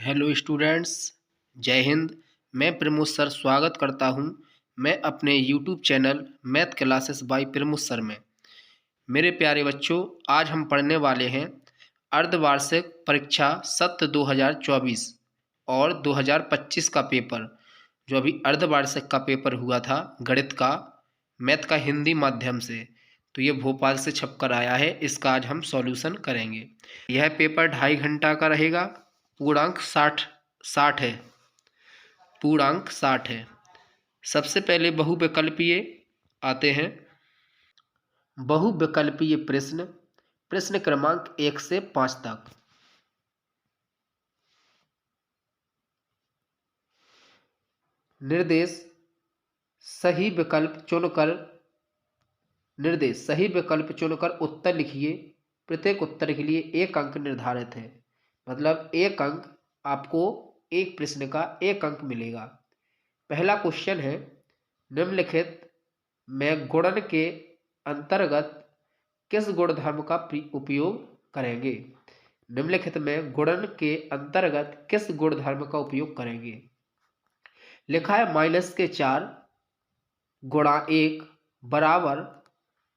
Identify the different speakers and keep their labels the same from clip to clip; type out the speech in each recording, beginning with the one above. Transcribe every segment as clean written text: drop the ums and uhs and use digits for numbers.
Speaker 1: Hello students, जय हिंद। मैं Pramod sir स्वागत करता हूं मैं अपने YouTube channel math classes bye Pramod sir में। मेरे प्यारे बच्चों, आज हम पढ़ने वाले हैं अर्धवार्षिक परीक्षा सत्र 2024 और 2025 का पेपर। जो अभी अर्धवार्षिक का पेपर हुआ था गणित का, मैथ का हिंदी माध्यम से, तो ये भोपाल से छपकर आया है। इसका आज हम सॉल्यूशन करेंगे। यह पेपर 2.5 घंटा का रहेगा। पूर्णांक 60 है। पूर्णांक 60 है। सबसे पहले बहुविकल्पीय आते हैं। बहुविकल्पीय प्रश्न, प्रश्न क्रमांक 1 से 5 तक। निर्देश सही विकल्प चुनकर उत्तर लिखिए। प्रत्येक उत्तर के लिए 1 अंक निर्धारित है। मतलब 1 अंक आपको एक प्रश्न का 1 अंक मिलेगा। पहला क्वेश्चन है, निम्नलिखित में गुणन के अंतर्गत किस गुणधर्म का उपयोग करेंगे। निम्नलिखित में गुणन के अंतर्गत किस गुणधर्म का उपयोग करेंगे। लिखा है -4 गुणा 1 बराबर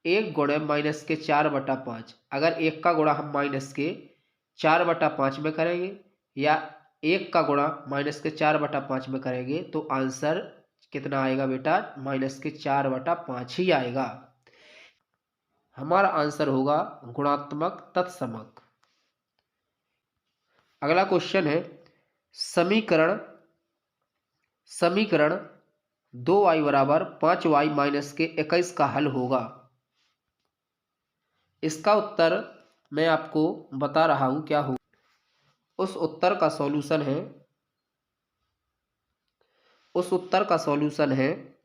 Speaker 1: 1 गुणे -4/5। अगर 1 का गुणा हम -4/5 में करेंगे या 1 का गुणा -4/5 में करेंगे तो आंसर कितना आएगा बेटा? -4/5 ही आएगा। हमारा आंसर होगा गुणात्मक तत्समक। अगला क्वेश्चन है, समीकरण 2y बराबर 5y - 21 का हल होगा। इसका उत्तर मैं आपको बता रहा हूं क्या होगा। उस उत्तर का सॉल्यूशन है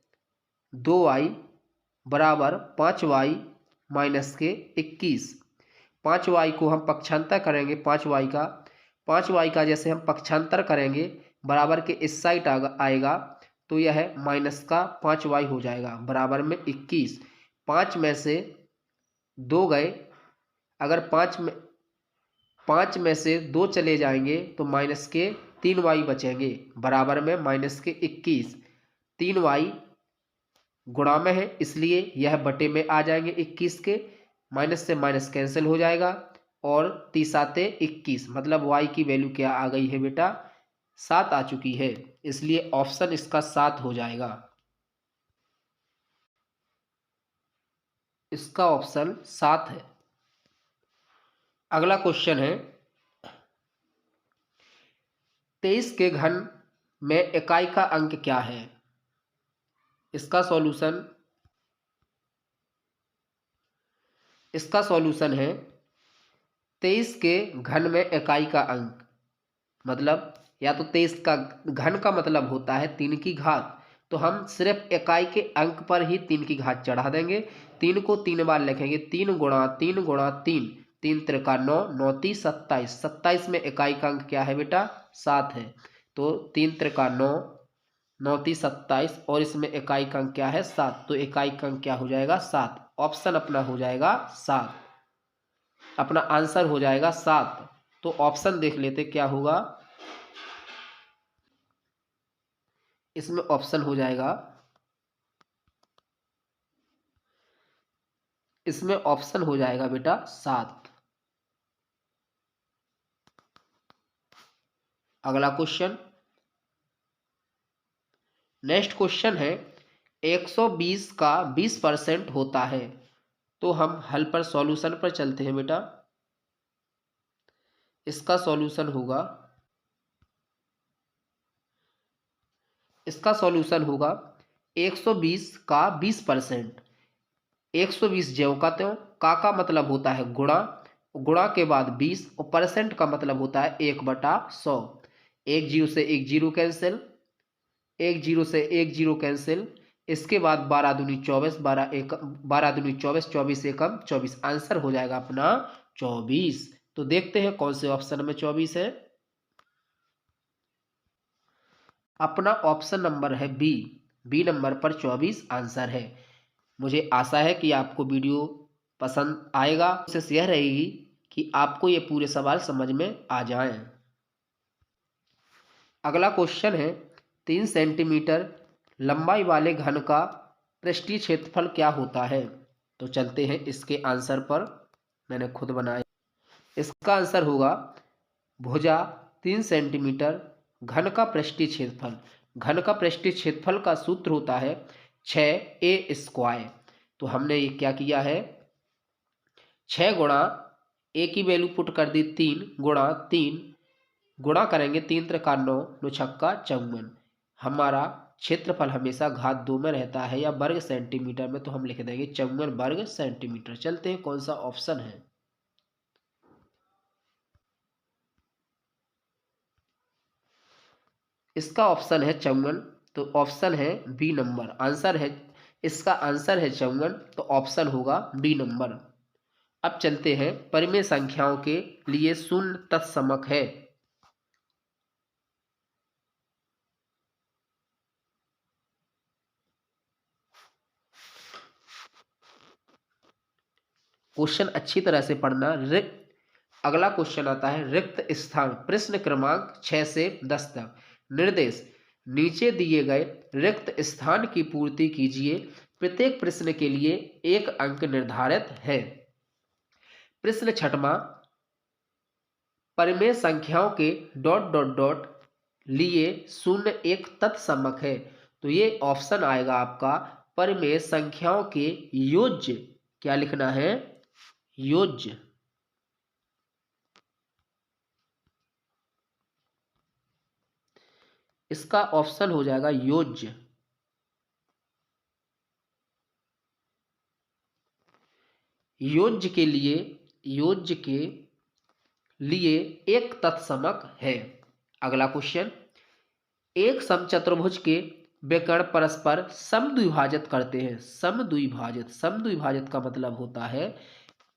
Speaker 1: 2y बराबर 5y - 21। 5y को हम पक्षांतर करेंगे। 5y का जैसे हम पक्षांतर करेंगे बराबर के इस साइड आएगा तो यह माइनस का 5y हो जाएगा बराबर में 21। 5 में से 2 गए, अगर 5 में से 2 चले जाएंगे तो माइनस के 3y बचेंगे बराबर में -21। 3y गुणा में है इसलिए यह बटे में आ जाएंगे 21 के। माइनस से माइनस कैंसिल हो जाएगा और 3×7 = 21। मतलब y की वैल्यू क्या आ गई है बेटा? 7 आ चुकी है। इसलिए ऑप्शन इसका 7 हो जाएगा। इसका ऑप्शन 7 है। अगला क्वेश्चन है, 23 के घन में इकाई का अंक क्या है। इसका सॉल्यूशन है 23 के घन में इकाई का अंक। मतलब या तो 23 का घन का मतलब होता है 3 की घात, तो हम सिर्फ इकाई के अंक पर ही 3 की घात चढ़ा देंगे। 3 को 3 बार लिखेंगे। 3 गुणा 3 गुणा 3, 3 त्रिका 9, 9 × 3 = 27। 27 में इकाई का अंक क्या है बेटा? 7 है। तो 3 त्रिका 9, 9 × 3 = 27 और इसमें इकाई का अंक क्या है? 7। तो इकाई का अंक क्या हो जाएगा? 7। ऑप्शन अपना हो जाएगा 7। अपना आंसर हो जाएगा 7। तो ऑप्शन देख लेते क्या होगा। इसमें ऑप्शन हो जाएगा, बेटा 7। अगला क्वेश्चन, नेक्स्ट क्वेश्चन है, 120 का 20% होता है। तो हम हल पर सॉल्यूशन पर चलते हैं बेटा। इसका सॉल्यूशन होगा 120 का 20%। 120 ज्यों का त्यों, का मतलब होता है गुणा, गुणा के बाद 20 और परसेंट का मतलब होता है 1/100। 1 0 से 1 0 कैंसिल, 1 0 से 1 0 कैंसिल। इसके बाद 12 दूनी 24, 12 दूनी 24, 24 एकम 24। आंसर हो जाएगा अपना 24। तो देखते हैं कौन से ऑप्शन में 24 है। अपना ऑप्शन नंबर है बी नंबर पर 24 आंसर है। मुझे आशा है कि आपको वीडियो पसंद आएगा। कोशिश यह रहेगी कि आपको ये पूरे सवाल समझ में आ जाएं। अगला क्वेश्चन है 3 सेंटीमीटर लंबाई वाले घन का पृष्ठीय क्षेत्रफल क्या होता है। तो चलते हैं इसके आंसर पर, मैंने खुद बनाया। इसका आंसर होगा भुजा 3 सेंटीमीटर घन का पृष्ठीय क्षेत्रफल। घन का पृष्ठीय क्षेत्रफल का सूत्र होता है 6a²। तो हमने ये क्या किया है, 6 गुणा ए की वैल्यू पुट कर दी 3 गुणा 3, गुणा करेंगे 3 त्रिका 9, 9 छक्का 54। हमारा क्षेत्रफल हमेशा घात 2 में रहता है या वर्ग सेंटीमीटर में, तो हम लिख देंगे 54 वर्ग सेंटीमीटर। चलते हैं कौन सा ऑप्शन है। इसका ऑप्शन है 54, तो ऑप्शन है बी नंबर। आंसर है, इसका आंसर है 54, तो ऑप्शन होगा बी नंबर। अब चलते हैं परिमेय संख्याओं के लिए शून्य तत्समक है। क्वेश्चन अच्छी तरह से पढ़ना। अगला क्वेश्चन आता है रिक्त स्थान, प्रश्न क्रमांक 6 से 10 तक। निर्देश, नीचे दिए गए रिक्त स्थान की पूर्ति कीजिए। प्रत्येक प्रश्न के लिए 1 अंक निर्धारित है। प्रश्न छठवां, परिमेय संख्याओं के ... लिए शून्य एक तत्समक है। तो ये ऑप्शन आएगा आपका परिमेय संख्याओं के योज्य। क्या लिखना है, योज्य। इसका ऑप्शन हो जाएगा योज्य। योज्य के लिए एक तत्समक है। अगला क्वेश्चन, एक समचतुर्भुज के विकर्ण परस्पर समद्विभाजित करते हैं। समद्विभाजित का मतलब होता है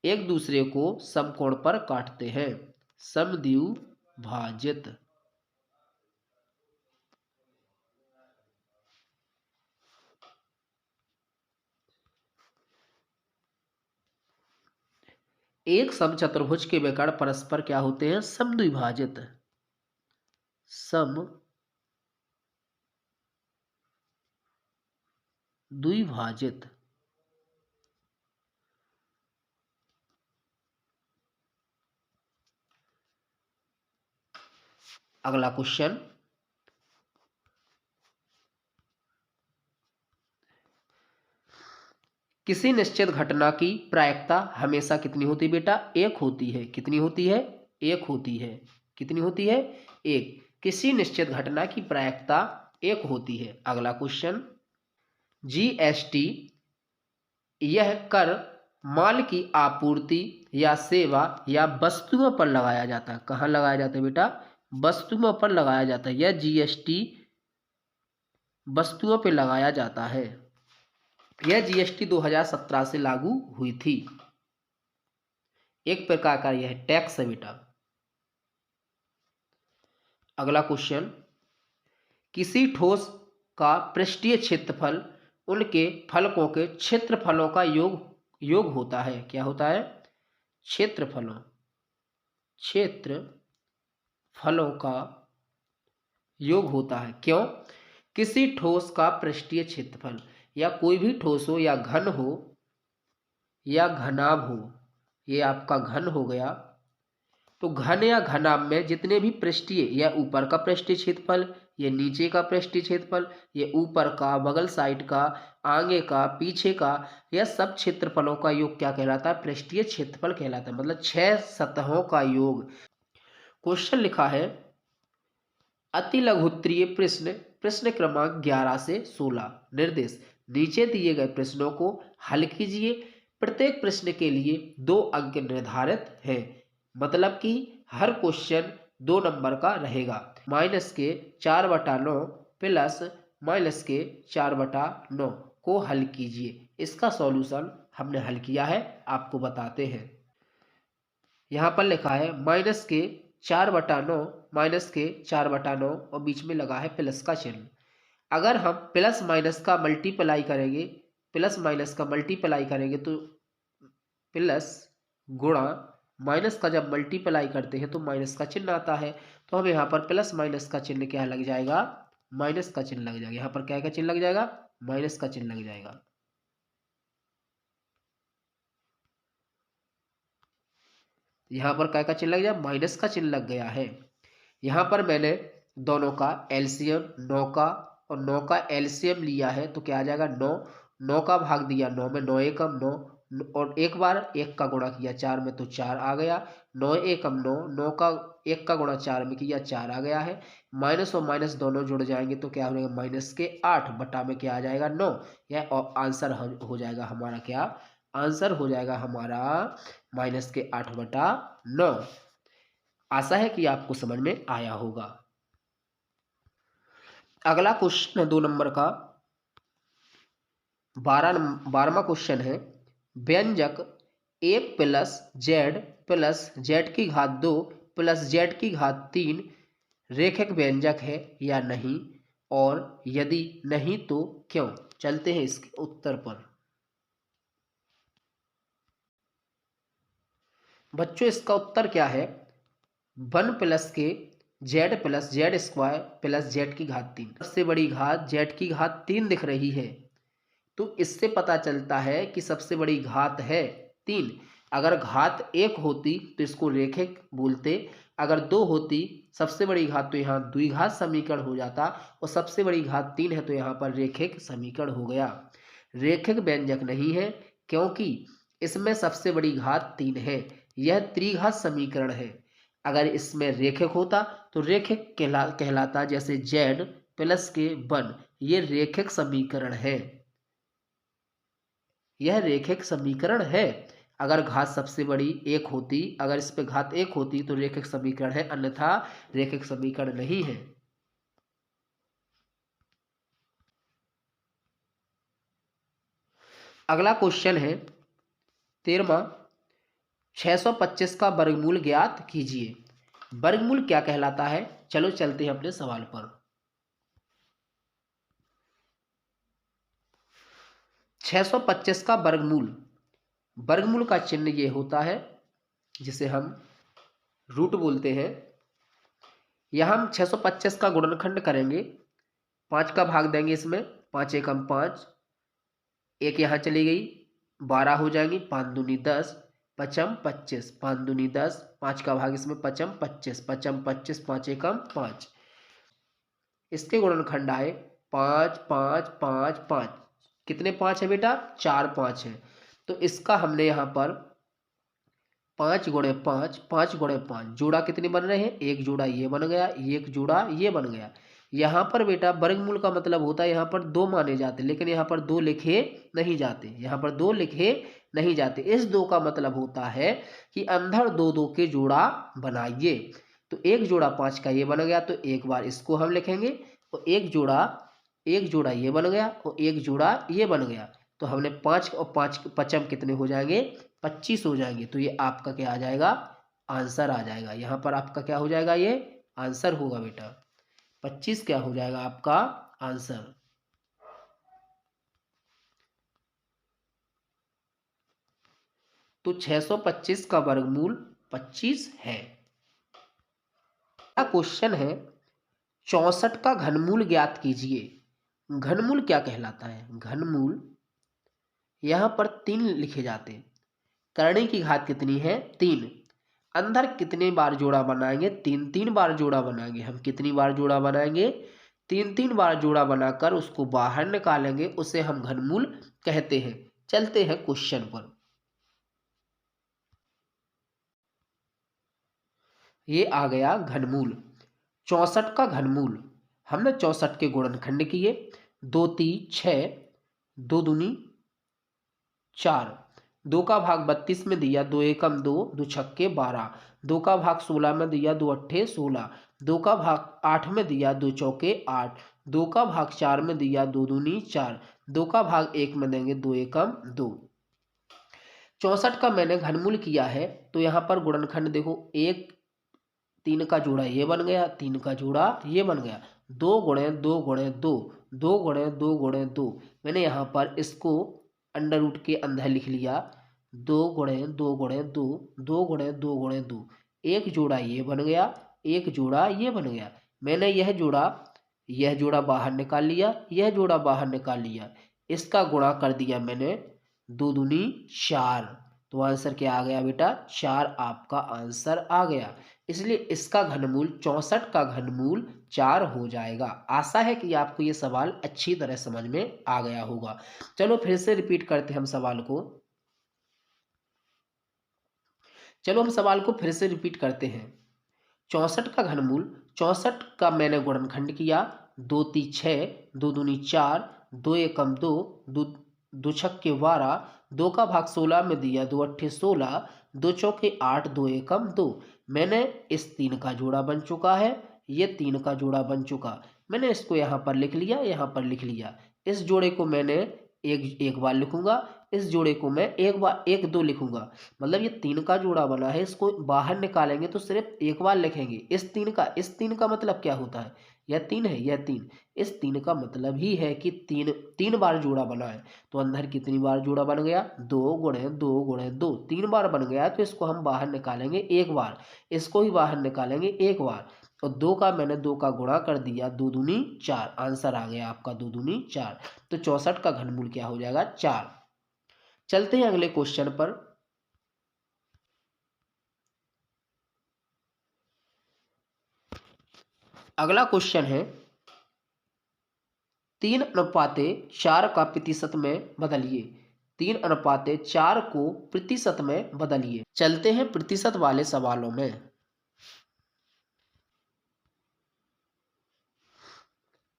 Speaker 1: एक दूसरे को समकोण पर काटते हैं। समद्विभाजित। एक समचतुर्भुज के विकर्ण परस्पर क्या होते हैं, समद्विभाजित। समद्विभाजित। अगला क्वेश्चन, किसी निश्चित घटना की प्रायिकता हमेशा कितनी होती है बेटा, 1 होती है। कितनी होती है, 1 होती है। कितनी होती है, 1। किसी निश्चित घटना की प्रायिकता 1 होती है। अगला क्वेश्चन, जीएसटी यह कर माल की आपूर्ति या सेवा या वस्तुओं पर लगाया जाता है। कहाँ लगाया जाता है बेटा, वस्तुओं पर लगाया जाता है। यह जीएसटी वस्तुओं पर लगाया जाता है। यह जीएसटी 2017 से लागू हुई थी। एक प्रकार का यह टैक्स है बेटा। अगला क्वेश्चन, किसी ठोस का पृष्ठीय क्षेत्रफल उनके फलकों के क्षेत्रफलों का योग होता है। क्या होता है, क्षेत्रफलों का योग होता है। क्यों, किसी ठोस का पृष्ठीय क्षेत्रफल, या कोई भी ठोस हो या घन हो या घनाभ हो, ये आपका घन हो गया, तो घन या घनाभ में जितने भी पृष्ठीय, या ऊपर का पृष्ठीय क्षेत्रफल, ये नीचे का पृष्ठीय क्षेत्रफल, ये ऊपर का, बगल साइड का, आगे का, पीछे का, यह सब क्षेत्रफलों का योग क्या कहलाता है, पृष्ठीय क्षेत्रफल कहलाता है। मतलब 6 सतहों का योग। क्वेश्चन लिखा है अति लघुत्तरीय प्रश्न क्रमांक 11 से 16। निर्देश, नीचे दिए गए प्रश्नों को हल कीजिए। प्रत्येक प्रश्न के लिए 2 अंक निर्धारित हैं। मतलब कि हर क्वेश्चन 2 नंबर का रहेगा। -4/9 प्लस -4/9 को हल कीजिए। इसका सॉल्यूशन हमने हल किया है, आपको बताते हैं। यहाँ पर लिखा है -4/9 -4/9 और बीच में लगा है प्लस का चिन्ह। अगर हम प्लस माइनस का मल्टीप्लाई करेंगे, तो प्लस गुणा माइनस का जब मल्टीप्लाई करते हैं तो माइनस का चिन्ह आता है। तो हम यहाँ पर प्लस माइनस का चिन्ह क्या लग जाएगा, माइनस का चिन्ह लग जाएगा। यहाँ पर क्या का चिन्ह लग जाएगा, माइनस का चिन्ह लग जाएगा। यहाँ पर क्या का चिन्ह लग जाएगा, माइनस का चिन्ह लग गया है। यहाँ पर मैंने दोनों का एलसीएम 9 का और 9 का एलसीएम लिया है, तो क्या आ जाएगा 9, 9 का भाग दिया 9 में, 9 एकम 9 और एक बार 1 का गुणा किया 4 में तो 4 आ गया, 9 एकम 9, 9 का 1 का गुणा 4 में किया 4 आ गया है। माइनस और माइनस दोनों जुड़ जाएंगे तो क्या हो जाएगा, माइनस के 8 बटा में क्या आ जाएगा 9। यह आंसर हो जाएगा हमारा, क्या आंसर हो जाएगा हमारा माइनस के 8 बटा 9। आशा है कि आपको समझ में आया होगा। अगला क्वेश्चन है 2 नंबर का 12वां क्वेश्चन है, व्यंजक 1 प्लस जेड की घात 2 प्लस जेड की घात 3 रेखिक व्यंजक है या नहीं, और यदि नहीं तो क्यों। चलते हैं इसके उत्तर पर। बच्चों इसका उत्तर क्या है, 1 प्लस के Z plus Z square plus Z की घात 3। सबसे बड़ी घात जेड की घात 3 दिख रही है, तो इससे पता चलता है कि सबसे बड़ी घात है 3। अगर घात 1 होती तो इसको रेखिक बोलते, अगर 2 होती सबसे बड़ी घात तो यहाँ द्विघात समीकरण हो जाता, और सबसे बड़ी घात 3 है तो यहाँ पर रेखिक समीकरण हो गया। रेखिक व्यंजक नहीं है क्योंकि इसमें सबसे बड़ी घात 3 है, यह त्रिघात समीकरण है। अगर इसमें रेखिक होता तो रेखिक कहलाता, जैसे जेड प्लस के 1, ये रेखिक समीकरण है, यह रेखिक समीकरण है। अगर घात सबसे बड़ी 1 होती, अगर इस पे घात 1 होती तो रेखिक समीकरण है, अन्यथा रेखिक समीकरण नहीं है। अगला क्वेश्चन है 13वां, 625 का वर्गमूल ज्ञात कीजिए। वर्गमूल क्या कहलाता है, चलो चलते हैं अपने सवाल पर। 625 का वर्गमूल, वर्गमूल का चिन्ह ये होता है जिसे हम रूट बोलते हैं। यहाँ हम 625 का गुणनखंड करेंगे, 5 का भाग देंगे इसमें, 5 एकम 5, एक यहाँ चली गई, 12 हो जाएंगी, 5 दूनी 10, पचम 25, 5 दूनी 10, 5 का भाग इसमें, पचम 25, पचम 25, 5 एकम 5। इसके गुणनखंड आए 5 5 5 5, कितने 5 है बेटा, 4 5 है। तो इसका हमने यहाँ पर 5 गुणे 5, 5 गुणे 5, जोड़ा कितने बन रहे हैं, एक जोड़ा ये बन गया, एक जोड़ा ये बन गया। यहाँ पर बेटा वर्गमूल का मतलब होता है यहाँ पर 2 माने जाते, लेकिन यहाँ पर 2 लिखे नहीं जाते, यहाँ पर 2 लिखे नहीं जाते। इस 2 का मतलब होता है कि अंदर 2 2 के जोड़ा बनाइए। तो एक जोड़ा 5 का ये बन गया, तो एक बार इसको हम लिखेंगे, और एक जोड़ा ये बन गया और एक जोड़ा ये बन गया। तो हमने 5 और 5 पचम कितने हो जाएंगे, 25 हो जाएंगे। तो ये आपका क्या आ जाएगा, आंसर आ जाएगा। यहाँ पर आपका क्या हो जाएगा, ये आंसर होगा बेटा, 25 क्या हो जाएगा आपका आंसर। तो 625 का वर्गमूल 25 है। क्वेश्चन है 64 का घनमूल ज्ञात कीजिए। घनमूल क्या कहलाता है, घनमूल यहाँ पर 3 लिखे जाते हैं। करने की घात कितनी है, 3। अंदर कितने बार जोड़ा बनाएंगे, 3 बार जोड़ा बनाएंगे। हम कितनी बार जोड़ा बनाएंगे, 3 बार जोड़ा बनाकर उसको बाहर निकालेंगे, उसे हम घनमूल कहते हैं। चलते हैं क्वेश्चन पर। ये आ गया घनमूल 64 का घनमूल। हमने 64 के गुणनखंड किए, 2 3 6, 2 दूनी 4, 2 का भाग 32 में दिया, 2 एकम 2, 2 छक्के 12, 2 का भाग 16 में दिया, 2 अट्ठे 16, 2 का भाग 8 में दिया, 2 चौके 8, 2 का भाग 4 में दिया, 2 दूनी 4, 2 का भाग 1 में देंगे, 2 एकम 2। 64 का मैंने घनमूल किया है, तो यहाँ पर गुणनखंड देखो, 1 3 का जोड़ा ये बन गया, 3 का जोड़ा ये बन गया, 2 गुणे 2 गुणे 2, 2 गुणे 2 गुणे 2। मैंने यहाँ पर इसको अंडर रूट के अंदर लिख लिया, 2 गुणे 2 गुणे 2, 2 गुणे 2 गुणे 2, एक जोड़ा ये बन गया, एक जोड़ा ये बन गया। मैंने यह जोड़ा बाहर निकाल लिया, यह जोड़ा बाहर निकाल लिया, इसका गुणा कर दिया मैंने, 2 दूनी 4। तो आंसर क्या आ गया बेटा? 4 आपका आंसर आ गया। इसलिए इसका घनमूल 64 का घनमूल 4 हो जाएगा। आशा है कि आपको ये सवाल अच्छी तरह समझ में आ गया होगा। चलो फिर से रिपीट करते हैं हम सवाल को। चलो हम सवाल को फिर से रिपीट करते हैं। 64 का घनमूल, 64 का मैंने गुणनखंड किया, 2 × 6, 2 दूनी 4, 2 एकम 2, 2 छक्के 12, 2 का भाग 16 में दिया, 2 अट्ठे 16, 2 चौके 8, 2 एकम 2। मैंने इस 3 का जोड़ा बन चुका है, ये 3 का जोड़ा बन चुका। मैंने इसको यहाँ पर लिख लिया, यहाँ पर लिख लिया। इस जोड़े को मैंने एक बार लिखूंगा, इस जोड़े को मैं एक दो लिखूंगा। मतलब ये 3 का जोड़ा बना है, इसको बाहर निकालेंगे तो सिर्फ एक बार लिखेंगे। इस 3 का मतलब क्या होता है? यह 3 है, यह 3। इस 3 का मतलब ही है कि 3 बार जोड़ा बना है। तो अंदर कितनी बार जोड़ा बन गया? 2 गुणे 2 गुणे 2, 3 बार बन गया। तो इसको हम बाहर निकालेंगे एक बार, इसको ही बाहर निकालेंगे एक बार। और 2 का मैंने 2 का गुणा कर दिया, 2 दूनी 4। आंसर आ गया आपका 2 दूनी 4। तो 64 का घनमूल क्या हो जाएगा? 4। चलते हैं अगले क्वेश्चन पर। अगला क्वेश्चन है 3:4 का प्रतिशत में बदलिए। 3:4 को प्रतिशत में बदलिए। चलते हैं प्रतिशत वाले सवालों में।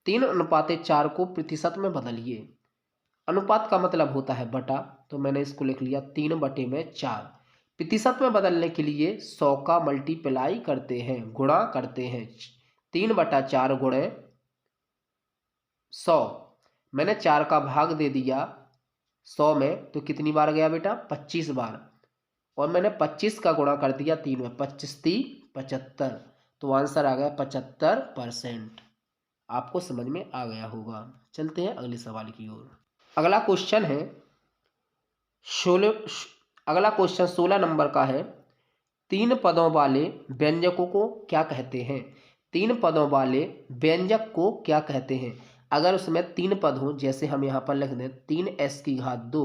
Speaker 1: 3:4 को प्रतिशत में बदलिए। अनुपात का मतलब होता है बटा, तो मैंने इसको लिख लिया 3/4। प्रतिशत में बदलने के लिए 100 का मल्टीप्लाई करते हैं, गुणा करते हैं। 3/4 गुणे 100। मैंने 4 का भाग दे दिया 100 में, तो कितनी बार गया बेटा? 25 बार। और मैंने 25 का गुणा कर दिया 3 में, 25 × 75। तो आंसर आ गया 75%। आपको समझ में आ गया होगा। चलते हैं अगले सवाल की ओर। अगला क्वेश्चन 16 नंबर का है। 3 पदों वाले व्यंजकों को क्या कहते हैं? 3 पदों वाले व्यंजक को क्या कहते हैं? अगर उसमें 3 पद हों, जैसे हम यहाँ पर लिख दें 3s⁻2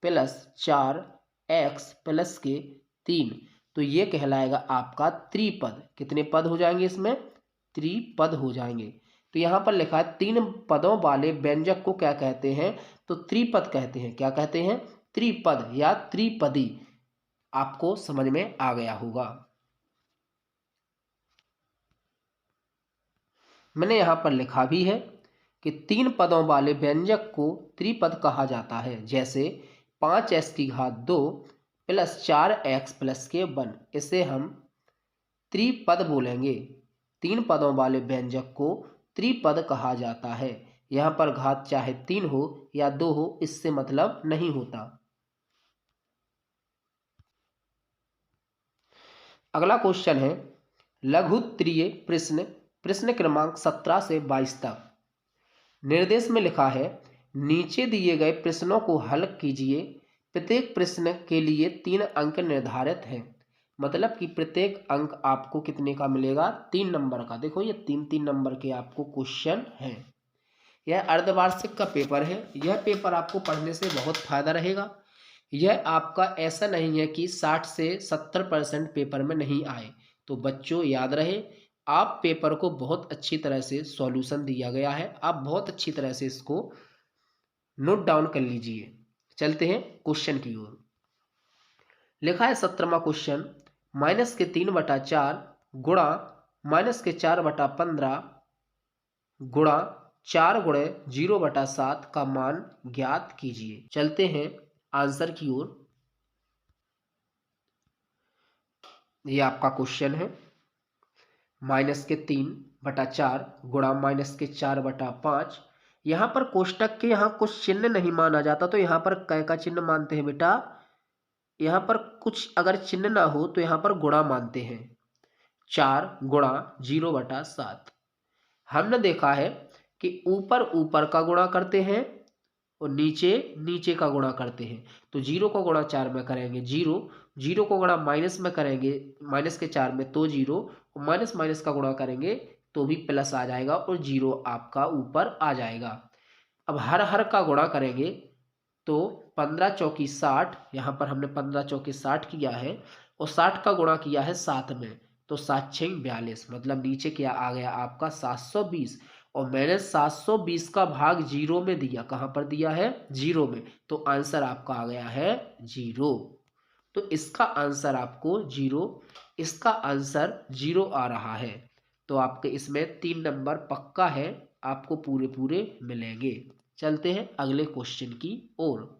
Speaker 1: + 4x + 3, तो ये कहलाएगा आपका त्रिपद। कितने पद हो जाएंगे इसमें? त्रिपद हो जाएंगे। तो यहाँ पर लिखा है 3 पदों वाले व्यंजक को क्या कहते हैं? तो त्रिपद कहते हैं। क्या कहते हैं? त्रिपद या त्रिपदी। आपको समझ में आ गया होगा। मैंने यहाँ पर लिखा भी है कि 3 पदों वाले व्यंजक को त्रिपद कहा जाता है। जैसे 5s⁻2 + 4x + 1, इसे हम त्रिपद बोलेंगे। 3 पदों वाले व्यंजक को त्रिपद कहा जाता है। यहाँ पर घात चाहे 3 हो या 2 हो, इससे मतलब नहीं होता। अगला क्वेश्चन है लघुत्तरीय प्रश्न, प्रश्न क्रमांक 17 से 22 तक। निर्देश में लिखा है नीचे दिए गए प्रश्नों को हल कीजिए। प्रत्येक प्रश्न के लिए 3 अंक निर्धारित हैं। मतलब कि प्रत्येक अंक आपको कितने का मिलेगा? 3 नंबर का। देखो ये 3-3 नंबर के आपको क्वेश्चन हैं। यह अर्धवार्षिक का पेपर है। यह पेपर आपको पढ़ने से बहुत फायदा रहेगा। यह आपका ऐसा नहीं है कि 60 से 70% पेपर में नहीं आए। तो बच्चों याद रहे, आप पेपर को बहुत अच्छी तरह से सॉल्यूशन दिया गया है, आप बहुत अच्छी तरह से इसको नोट डाउन कर लीजिए। चलते हैं क्वेश्चन की ओर। लिखा है 17वां क्वेश्चन, -3/4 गुणा -4/15 गुणा 4 गुणे 0/7 का मान ज्ञात कीजिए। चलते हैं आंसर की ओर। ये आपका क्वेश्चन है। -3/4 गुणा -4/5। यहाँ पर कोष्टक के यहाँ कुछ चिन्ह नहीं माना जाता, तो यहाँ पर कै का चिन्ह मानते हैं बेटा। यहाँ पर कुछ अगर चिन्ह ना हो तो यहाँ पर गुणा मानते हैं। 4 गुणा 0/7। हमने देखा है कि ऊपर ऊपर का गुणा करते हैं और नीचे नीचे का गुणा करते हैं। तो 0 का गुणा 4 में करेंगे 0, 0 को गुणा माइनस में करेंगे माइनस के 4 में तो 0, और माइनस माइनस का गुणा करेंगे तो भी प्लस आ जाएगा और 0 आपका ऊपर आ जाएगा। अब हर हर का गुणा करेंगे तो 15 चौकी 60, यहाँ पर हमने 15 चौकी 60 किया है और 60 का गुणा किया है 7 में, तो 7 छः 42, मतलब नीचे क्या आ गया आपका 720। और मैंने 720 का भाग 0 में दिया, कहाँ पर दिया है 0 में, तो आंसर आपका आ गया है 0। तो इसका आंसर आपको 0, इसका आंसर 0 आ रहा है। तो आपके इसमें 3 नंबर पक्का है, आपको पूरे पूरे मिलेंगे। चलते हैं अगले क्वेश्चन की ओर।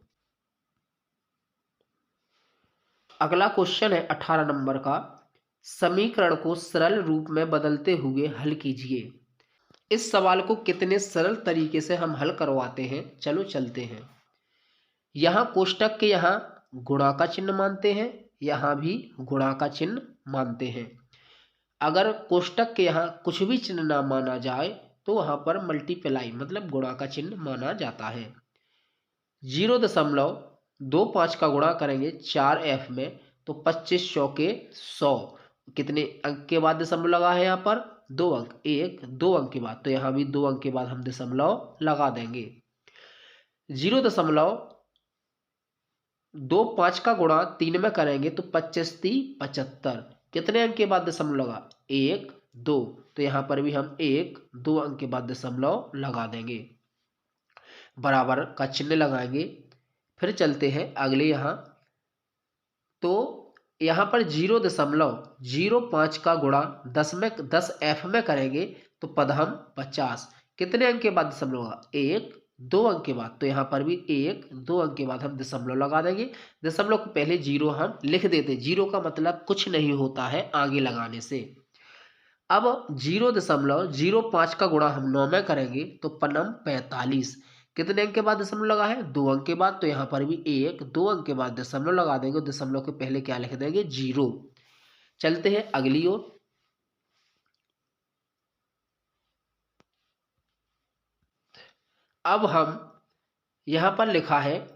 Speaker 1: अगला क्वेश्चन है 18 नंबर का, समीकरण को सरल रूप में बदलते हुए हल कीजिए। इस सवाल को कितने सरल तरीके से हम हल करवाते हैं, चलो चलते हैं। यहाँ कोष्टक के यहाँ गुणा का चिन्ह मानते हैं, यहाँ भी गुणा का चिन्ह मानते हैं। अगर कोष्टक के यहाँ कुछ भी चिन्ह ना माना जाए तो वहाँ पर मल्टीप्लाई मतलब गुणा का चिन्ह माना जाता है। 0.25 का गुणा करेंगे 4f में तो 25 चौके 100, कितने अंक के बाद दशमलव लगा है यहाँ पर 2 अंक, 1 2 अंक के बाद, तो यहाँ भी 2 अंक के बाद हम दशमलव लगा देंगे। 0.25 का गुणा 3 में करेंगे तो 25 3 75, कितने अंक के बाद दशमलव लगा 1 2, तो यहाँ पर भी हम 1 2 अंक के बाद दशमलव लगा देंगे, बराबर का चिन्ह लगाएंगे। फिर चलते हैं अगले यहाँ, तो यहाँ पर 0.05 का गुणा 10f में करेंगे तो पद हम 50, कितने अंक के बाद दशमलव होगा 1 2 अंक के बाद, तो यहाँ पर भी 1 2 अंक के बाद हम दशमलव लगा देंगे। दशमलव को पहले 0 हम लिख देते, 0 का मतलब कुछ नहीं होता है आगे लगाने से। अब 0.05 का गुणा हम 9 में करेंगे तो पनम 45, कितने अंक के बाद दशमलव लगा है 2 अंक के बाद, तो यहाँ पर भी 1 2 अंक के बाद दशमलव लगा देंगे, दशमलव के पहले क्या लिख देंगे 0। चलते हैं अगली ओर। अब हम यहाँ पर लिखा है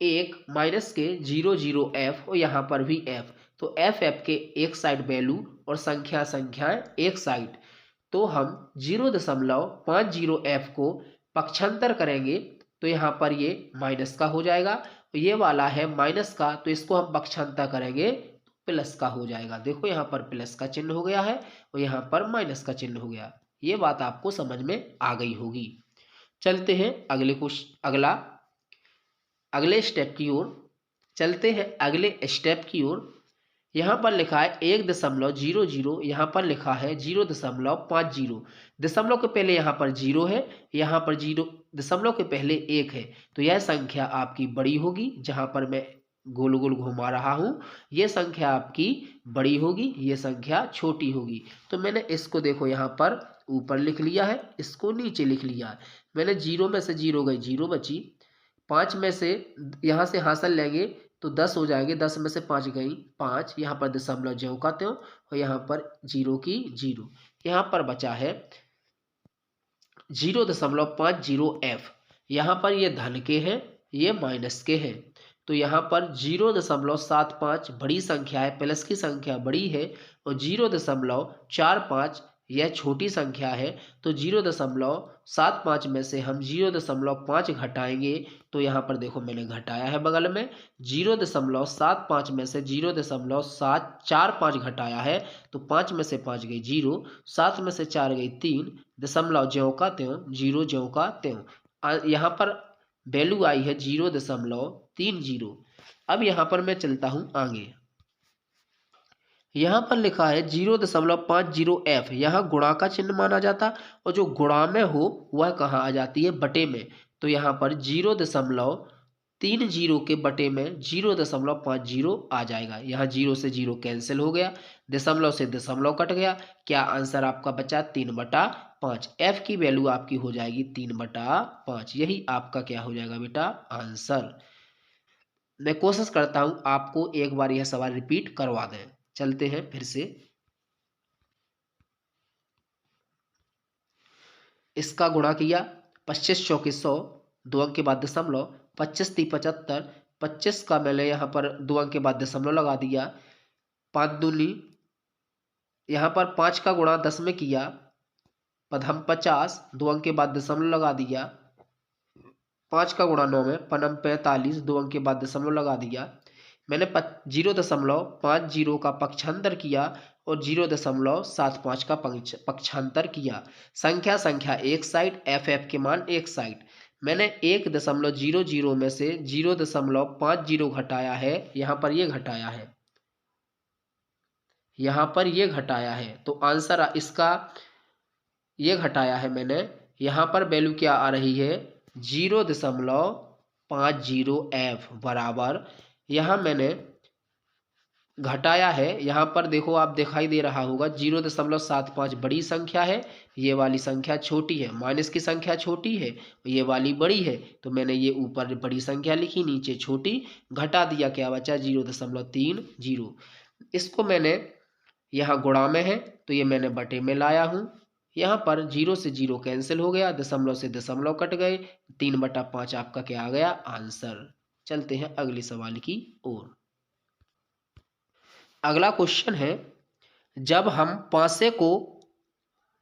Speaker 1: 1 माइनस के 0 और यहाँ पर भी f, तो f के एक साइड वैल्यू और संख्याएं एक साइड, तो हम 0.50f को पक्षांतर करेंगे तो यहाँ पर ये माइनस का हो जाएगा, तो ये वाला है माइनस का, तो इसको हम पक्षांतर करेंगे तो प्लस का हो जाएगा। देखो यहाँ पर प्लस का चिन्ह हो गया है और यहाँ पर माइनस का चिन्ह हो गया। ये बात आपको समझ में आ गई होगी। चलते हैं अगले स्टेप की ओर। चलते हैं अगले स्टेप की ओर। यहाँ पर लिखा है 1.00, यहाँ पर लिखा है 0.50, दशमलव के पहले यहाँ पर 0 है, यहाँ पर 0 दशमलव के पहले 1 है, तो यह संख्या आपकी बड़ी होगी। जहाँ पर मैं गोल गोल घुमा रहा हूँ ये संख्या आपकी बड़ी होगी, ये संख्या छोटी होगी। तो मैंने इसको देखो यहाँ पर ऊपर लिख लिया है, इसको नीचे लिख लिया है। मैंने 0 में से 0 गई 0 बची, 5 में से यहाँ से हासिल लेंगे तो 10 हो जाएंगे, 10 में से 5 गई 5, यहाँ पर दशमलव ज्यों का त्यों और यहाँ पर 0 की 0, यहाँ पर बचा है 0.50f। यहाँ पर ये धन के हैं ये माइनस के हैं, तो यहाँ पर 0.75 बड़ी संख्या है, प्लस की संख्या बड़ी है, और 0.45 यह छोटी संख्या है। तो 0.75 में से हम 0.5 घटाएंगे तो यहाँ पर देखो मैंने घटाया है बगल में, 0.75 में से 0.745 घटाया है तो 5 में से 5 गई 0, 7 में से 4 गई 3, दशमलव ज्यों का त्यों 0 ज्यों का त्यों। यहाँ पर वैल्यू आई है 0.30। अब यहाँ पर मैं चलता हूँ आगे। यहाँ पर लिखा है 0.50f, यहाँ गुणा का चिन्ह माना जाता, और जो गुणा में हो वह कहाँ आ जाती है बटे में, तो यहाँ पर 0.30 के बटे में 0.50 आ जाएगा। यहाँ 0 से 0 कैंसिल हो गया, दशमलव से दशमलव कट गया, क्या आंसर आपका बचा 3/5। f की वैल्यू आपकी हो जाएगी 3/5, यही आपका क्या हो जाएगा बेटा आंसर। मैं कोशिश करता हूँ आपको एक बार यह सवाल रिपीट करवा दें। चलते हैं फिर से। इसका गुणा किया 25 चौके 100, 2 अंक के बाद दशमलव, 25 × 75, 25 का मैंने यहाँ पर 2 अंक के बाद दशमलव लगा दिया, 5 दूनी, यहाँ पर 5 का गुणा 10 में किया, पदम 50, 2 अंक के बाद दशमलव लगा दिया, 5 का गुणा 9 में, पनम 45, 2 अंक के बाद दशमलव लगा दिया। मैंने 0.50 का पक्षांतर किया और 0.75 का पक्षांतर किया। संख्या एक साइड, एफ के मान एक साइड। मैंने 1.00 में से 0.50 घटाया है, यहाँ पर ये घटाया है, यहाँ पर ये घटाया है, तो आंसर इसका ये घटाया है मैंने। यहाँ पर वैल्यू क्या आ रही है, 0.50 बराबर, यहाँ मैंने घटाया है। यहाँ पर देखो, आप दिखाई दे रहा होगा 0.75 बड़ी संख्या है, ये वाली संख्या छोटी है, माइनस की संख्या छोटी है, ये वाली बड़ी है, तो मैंने ये ऊपर बड़ी संख्या लिखी, नीचे छोटी, घटा दिया, क्या बचा 0.30। इसको मैंने यहाँ गुणा में है तो ये मैंने बटे में लाया हूँ। यहाँ पर 0 से 0 कैंसिल हो गया, दशमलव से दशमलव कट गए, 3/5 आपका क्या आ गया, आंसर। चलते हैं अगले सवाल की ओर। अगला क्वेश्चन है, जब हम पासे को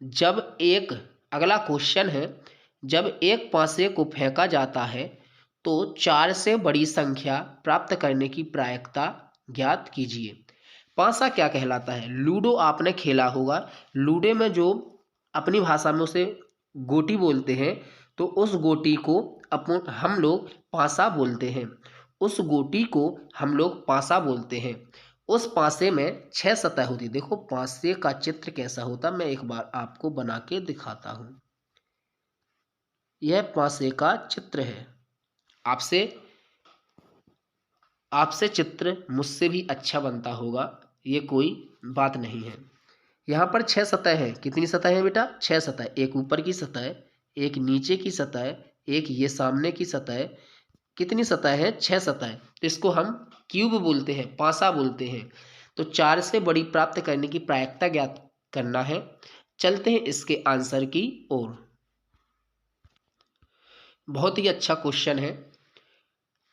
Speaker 1: अगला क्वेश्चन है, जब एक पासे को फेंका जाता है तो 4 से बड़ी संख्या प्राप्त करने की प्रायिकता ज्ञात कीजिए। पासा क्या कहलाता है, लूडो आपने खेला होगा, लूडो में जो अपनी भाषा में उसे गोटी बोलते हैं, तो उस गोटी को हम लोग पासा बोलते हैं, उस गोटी को हम लोग पासा बोलते हैं। उस पासे में 6 सतह होती। देखो पासे का चित्र कैसा होता, मैं एक बार आपको बना के दिखाता हूं। यह पासे का चित्र है। आपसे चित्र मुझसे भी अच्छा बनता होगा, ये कोई बात नहीं है। यहाँ पर 6 सतह है। कितनी सतह है बेटा, 6 सतह। एक ऊपर की सतह, एक नीचे की सतह, एक ये सामने की सतह। कितनी सतह है, 6 सतह। तो इसको हम क्यूब बोलते हैं, पासा बोलते हैं। तो 4 से बड़ी प्राप्त करने की प्रायिकता ज्ञात करना है। चलते हैं इसके आंसर की ओर। बहुत ही अच्छा क्वेश्चन है।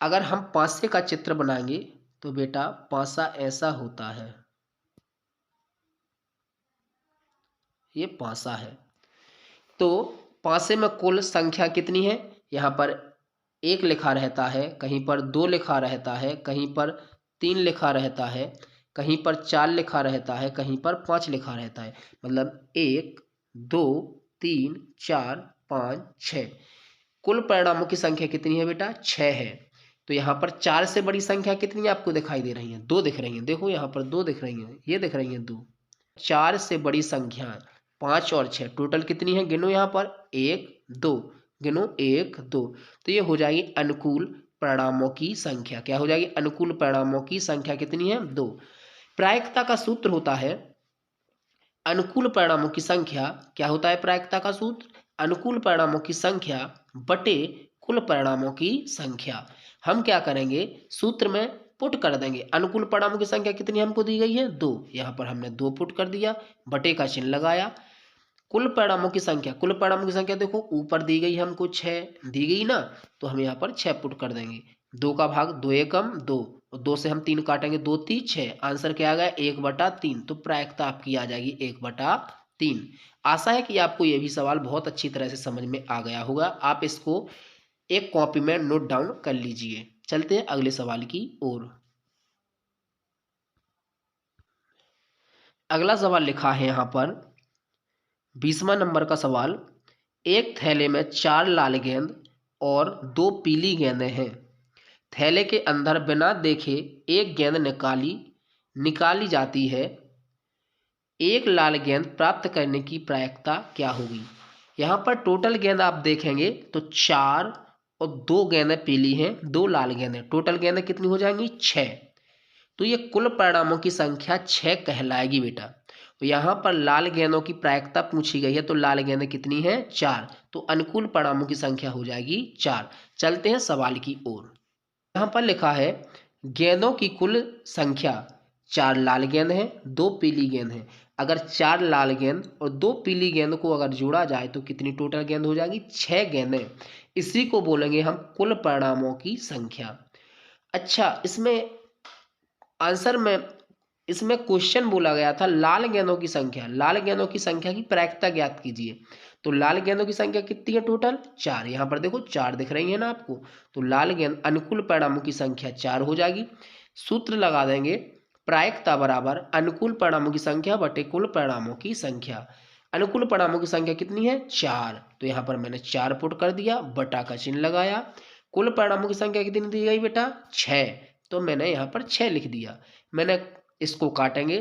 Speaker 1: अगर हम पासे का चित्र बनाएंगे तो बेटा पासा ऐसा होता है, ये पासा है। तो पासे में कुल संख्या कितनी है, यहाँ पर 1 लिखा रहता है, कहीं पर 2 लिखा रहता है, कहीं पर 3 लिखा रहता है, कहीं पर 4 लिखा रहता है, कहीं पर 5 लिखा रहता है। मतलब 1 2 3 4 5 6, कुल परिणामों की संख्या कितनी है बेटा, 6 है। तो यहाँ पर 4 से बड़ी संख्या कितनी आपको दिखाई दे रही है, 2 दिख रही है। देखो यहाँ पर 2 दिख रही है, ये दिख रही है 2। 4 से बड़ी संख्या 5 और 6, टोटल कितनी है, गिनो यहाँ पर 1 2, गिनो 1 2। तो ये हो जाएगी अनुकूल परिणामों की संख्या। क्या हो जाएगी, अनुकूल परिणामों की संख्या कितनी है, 2। प्रायिकता का सूत्र होता है अनुकूल परिणामों की संख्या। क्या होता है प्रायिकता का सूत्र, अनुकूल परिणामों की संख्या बटे कुल परिणामों की संख्या। हम क्या करेंगे, सूत्र में पुट कर देंगे। अनुकूल परिणामों की संख्या कितनी हमको दी गई है, 2। यहाँ पर हमने 2 पुट कर दिया, बटे का चिन्ह लगाया। कुल परिणामों की संख्या, कुल परिणामों की संख्या देखो ऊपर दी गई हमको 6 दी गई ना, तो हम यहाँ पर 6 पुट कर देंगे। 2 का भाग 2 एकम 2, और 2 से हम 3 काटेंगे, 2 3 6, आंसर क्या आ गया 1/3। तो प्रायिकता आपकी आ जाएगी 1/3। आशा है कि आपको ये भी सवाल बहुत अच्छी तरह से समझ में आ गया होगा। आप इसको एक कॉपी में नोट डाउन कर लीजिए। चलते हैं अगले सवाल की ओर। अगला सवाल लिखा है यहाँ पर 20वां नंबर का सवाल, एक थैले में 4 लाल गेंद और 2 पीली गेंदें हैं। थैले के अंदर बिना देखे एक गेंद निकाली जाती है। एक लाल गेंद प्राप्त करने की प्रायिकता क्या होगी। यहाँ पर टोटल गेंद आप देखेंगे तो 4 और 2 गेंदें पीली हैं, 2 लाल गेंदें, टोटल गेंदें कितनी हो जाएंगी 6। तो ये कुल परिणामों की संख्या 6 कहलाएगी बेटा। तो यहाँ पर लाल गेंदों की प्रायिकता पूछी गई है, तो लाल गेंदें कितनी हैं 4, तो अनुकूल परिणामों की संख्या हो जाएगी 4। चलते हैं सवाल की ओर। यहाँ पर लिखा है गेंदों की कुल संख्या 4 लाल गेंद हैं, 2 पीली गेंद हैं। अगर 4 लाल गेंद और 2 पीली गेंद को अगर जोड़ा जाए तो कितनी टोटल गेंद हो जाएगी? 6 गेंदें। इसी को बोलेंगे हम कुल परिणामों की संख्या। अच्छा, आंसर में इसमें क्वेश्चन बोला गया था लाल गेंदों की संख्या। लाल गेंदों की संख्या की प्रायिकता ज्ञात कीजिए। तो लाल गेंदों की संख्या कितनी है टोटल? 4। यहाँ पर देखो 4 दिख रही है ना आपको। तो लाल गेंद अनुकूल परिणामों की संख्या 4 हो जाएगी। सूत्र लगा देंगे, प्रायिकता बराबर अनुकूल परिणामों की संख्या बटे कुल परिणामों की संख्या। अनुकूल परिणामों की संख्या कितनी है? 4। तो यहाँ पर मैंने 4 पुट कर दिया, बटा का चिन्ह लगाया। कुल परिणामों की संख्या कितनी दी गई बेटा? 6। तो मैंने यहाँ पर 6 लिख दिया। मैंने इसको काटेंगे,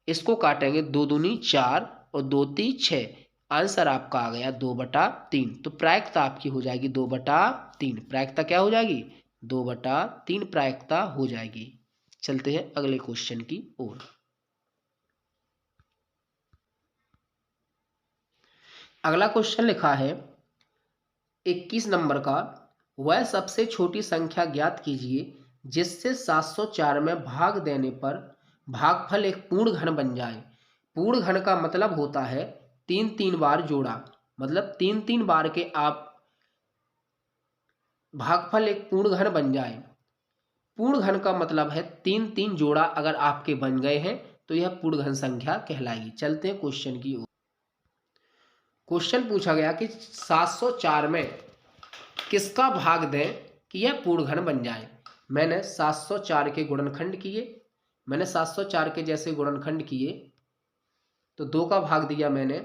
Speaker 1: इसको काटेंगे, 2 दूनी 4 और 2 ती 6। आंसर आपका आ गया 2/3। तो प्रायिकता आपकी हो जाएगी 2/3। प्रायिकता क्या हो जाएगी? 2/3 प्रायिकता हो जाएगी। चलते हैं अगले क्वेश्चन की ओर। अगला क्वेश्चन लिखा है 21 नंबर का, वह सबसे छोटी संख्या ज्ञात कीजिए जिससे 704 में भाग देने पर भागफल एक पूर्ण घन बन जाए। पूर्ण घन का मतलब होता है 3-3 बार जोड़ा, मतलब 3-3 बार के आप भागफल एक पूर्ण घन बन जाए। पूर्ण घन का मतलब है 3-3 जोड़ा अगर आपके बन गए हैं तो यह पूर्ण घन संख्या कहलाएगी। चलते हैं क्वेश्चन की ओर। क्वेश्चन पूछा गया कि 704 में किसका भाग दें कि यह पूर्ण घन बन जाए। मैंने 704 के गुणनखंड किए। मैंने 704 के जैसे गुणनखंड किए तो 2 का भाग दिया मैंने,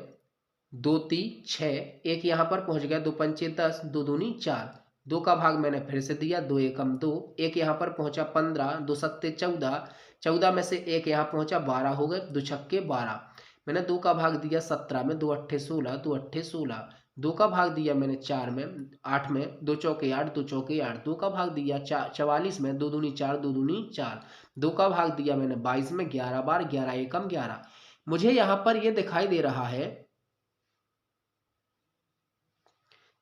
Speaker 1: 2 ती 6, एक यहाँ पर पहुँच गया, 2 पंचे 10, 2 दूनी 4। 2 का भाग मैंने फिर से दिया, 2 एकम 2, एक यहाँ पर पहुँचा 15, 2 सत्ते 14, 14 में से एक यहाँ पहुँचा 12 हो गए, 2 छक्के 12। मैंने 2 का भाग दिया 17 में, 2 अट्ठे 16, 2 अट्ठे 16। 2 का भाग दिया मैंने 4 में, 8 में, 2 चौके 8, 2 चौके 8। 2 का भाग दिया 44 में, 2 दूनी 4, 2 दूनी 4। 2 का भाग दिया मैंने 22 में, 11 बार, 11 एकम 11। मुझे यहाँ पर यह दिखाई दे रहा है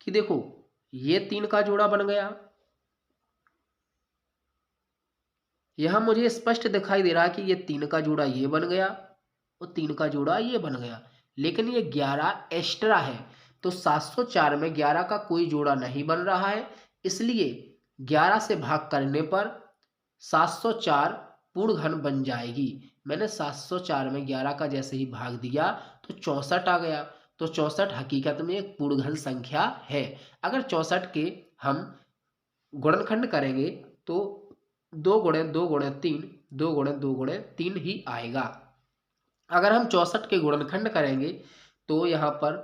Speaker 1: कि देखो ये 3 का जोड़ा बन गया, यहां मुझे स्पष्ट दिखाई दे रहा है कि ये 3 का जोड़ा ये बन गया और 3 का जोड़ा ये बन गया, लेकिन ये 11 एक्स्ट्रा है। तो 704 में 11 का कोई जोड़ा नहीं बन रहा है, इसलिए 11 से भाग करने पर 704 पूर्ण घन बन जाएगी। मैंने 704 में 11 का जैसे ही भाग दिया तो 64 आ गया। तो 64 हकीकत में एक पूर्ण घन संख्या है। अगर 64 के हम गुणनखंड करेंगे तो 2 गुणे 2 गुणे 3, 2 गुणे 2 गुणे 3 ही आएगा। अगर हम 64 के गुणनखंड करेंगे तो यहाँ पर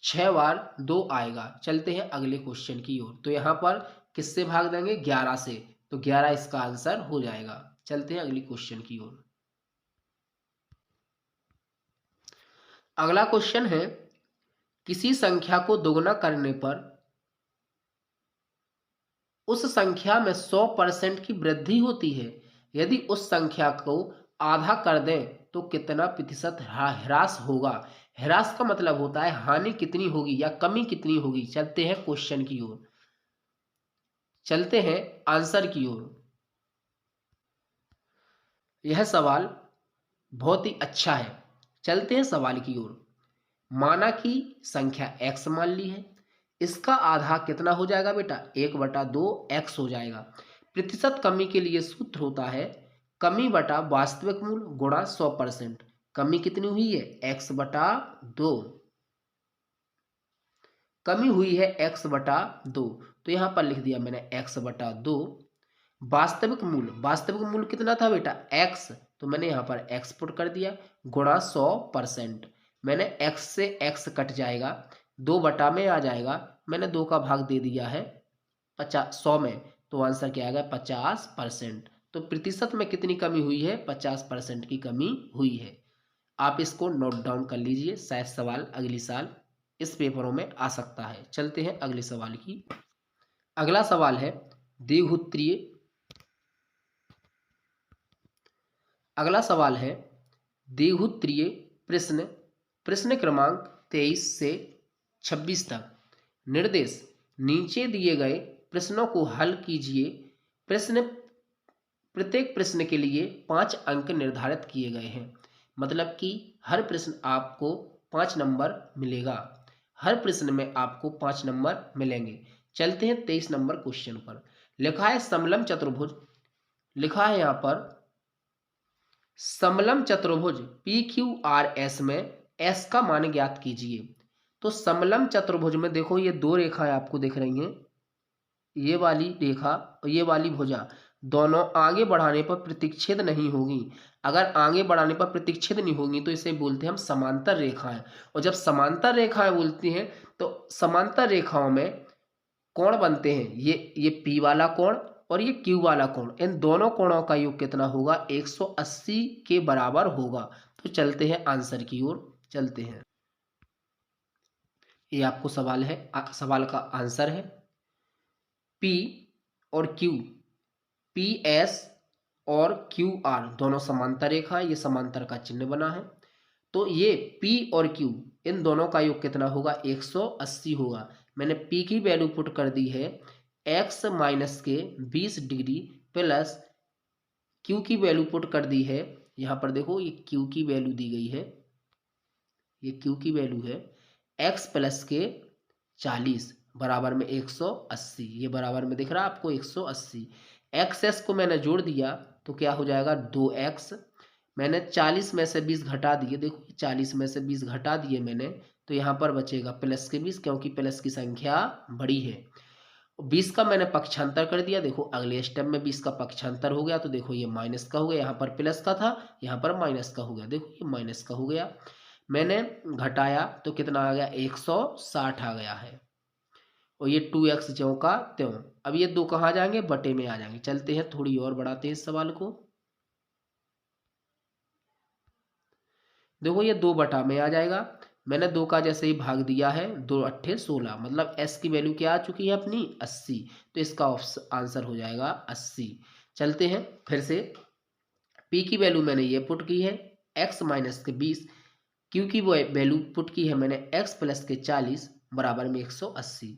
Speaker 1: 6 बार 2 आएगा। चलते हैं अगले क्वेश्चन की ओर। तो यहाँ पर किससे भाग देंगे? 11 से। तो 11 इसका आंसर हो जाएगा। चलते हैं अगली क्वेश्चन की ओर। अगला क्वेश्चन है, किसी संख्या को दोगुना करने पर उस संख्या में 100% की वृद्धि होती है। यदि उस संख्या को आधा कर दें तो कितना प्रतिशत ह्रास होगा? ह्रास का मतलब होता है हानि कितनी होगी या कमी कितनी होगी। चलते हैं क्वेश्चन की ओर, चलते हैं आंसर की ओर। यह सवाल बहुत ही अच्छा है। चलते हैं सवाल की ओर। माना कि संख्या x मान ली है, इसका आधा कितना हो जाएगा बेटा? 1/2 x हो जाएगा। प्रतिशत कमी के लिए सूत्र होता है कमी बटा वास्तविक मूल गुणा 100%। कमी कितनी हुई है? x/2। कमी हुई है x/2, तो यहां पर लिख दिया मैंने x/2। वास्तविक मूल कितना था बेटा? x, तो मैंने यहां पर x पुट कर दिया, गुणा 100%। मैंने x से x कट जाएगा, 2 बटा में आ जाएगा। मैंने 2 का भाग दे दिया है 100 में, तो आंसर क्या आएगा? 50%। तो प्रतिशत में कितनी कमी हुई है? 50% की कमी हुई है। आप इसको नोट डाउन कर लीजिए, शायद सवाल अगली साल इस पेपरों में आ सकता है। चलते हैं अगले सवाल की। अगला सवाल है द्विघुत्रीय। अगला सवाल है द्विघुत्रीय प्रश्न, प्रश्न क्रमांक 23 से 26 तक। निर्देश, नीचे दिए गए प्रश्नों को हल कीजिए। प्रत्येक प्रश्न के लिए 5 अंक निर्धारित किए गए हैं। मतलब कि हर प्रश्न आपको 5 नंबर मिलेगा। हर प्रश्न में आपको 5 नंबर मिलेंगे। चलते हैं 23 नंबर क्वेश्चन पर। लिखा है समलम चतुर्भुज, लिखा है यहाँ पर समलम चतुर्भुज पी क्यू आर एस में एस का मान ज्ञात कीजिए। तो समलम चतुर्भुज में देखो ये दो रेखाएं आपको दिख रही हैं, ये वाली रेखा और ये वाली भुजा, दोनों आगे बढ़ाने पर प्रतिच्छेद नहीं होगी। अगर आगे बढ़ाने पर प्रतिच्छेद नहीं होगी तो इसे बोलते हैं हम समांतर रेखाएं। और जब समांतर रेखाएं बोलती हैं तो समांतर रेखाओं में कोण बनते हैं, ये पी वाला कोण और ये क्यू वाला कोण, इन दोनों कोणों का योग कितना होगा? 180 के बराबर होगा। तो चलते हैं आंसर की ओर चलते हैं। ये आपको सवाल है, सवाल का आंसर है P और Q, PS और QR दोनों समांतर रेखा है, ये समांतर का चिन्ह बना है। तो ये P और Q इन दोनों का योग कितना होगा? 180 होगा। मैंने P की वैल्यू पुट कर दी है x माइनस के 20 डिग्री प्लस Q की वैल्यू पुट कर दी है, यहाँ पर देखो ये Q की वैल्यू दी गई है, ये Q की वैल्यू है x प्लस के 40 बराबर में 180, ये बराबर में दिख रहा है आपको 180। एक्स को मैंने जोड़ दिया तो क्या हो जाएगा? 2x। मैंने 40 में से 20 घटा दिए, देखो 40 में से 20 घटा दिए मैंने, तो यहाँ पर बचेगा प्लस के 20, क्योंकि प्लस की संख्या बड़ी है। 20 का मैंने पक्षांतर कर दिया, देखो अगले स्टेप में 20 का पक्षांतर हो गया, तो देखो ये माइनस का हो गया, यहाँ पर प्लस का था, यहाँ पर माइनस का हो गया, देखो ये माइनस का हो गया। मैंने घटाया तो कितना आ गया? 160 आ गया है। और ये 2x ज्यों का त्यों। अब ये दो कहाँ जाएंगे? बटे में आ जाएंगे। चलते हैं थोड़ी और बढ़ाते हैं इस सवाल को। देखो ये 2 बटा में आ जाएगा, मैंने 2 का जैसे ही भाग दिया है, 2 अट्ठे 16, मतलब s की वैल्यू क्या आ चुकी है अपनी? 80। तो इसका आंसर हो जाएगा 80। चलते हैं फिर से, p की वैल्यू मैंने ये पुट की है x माइनस के 20, q की वैल्यू पुट की है मैंने x प्लस के 40 बराबर में 180।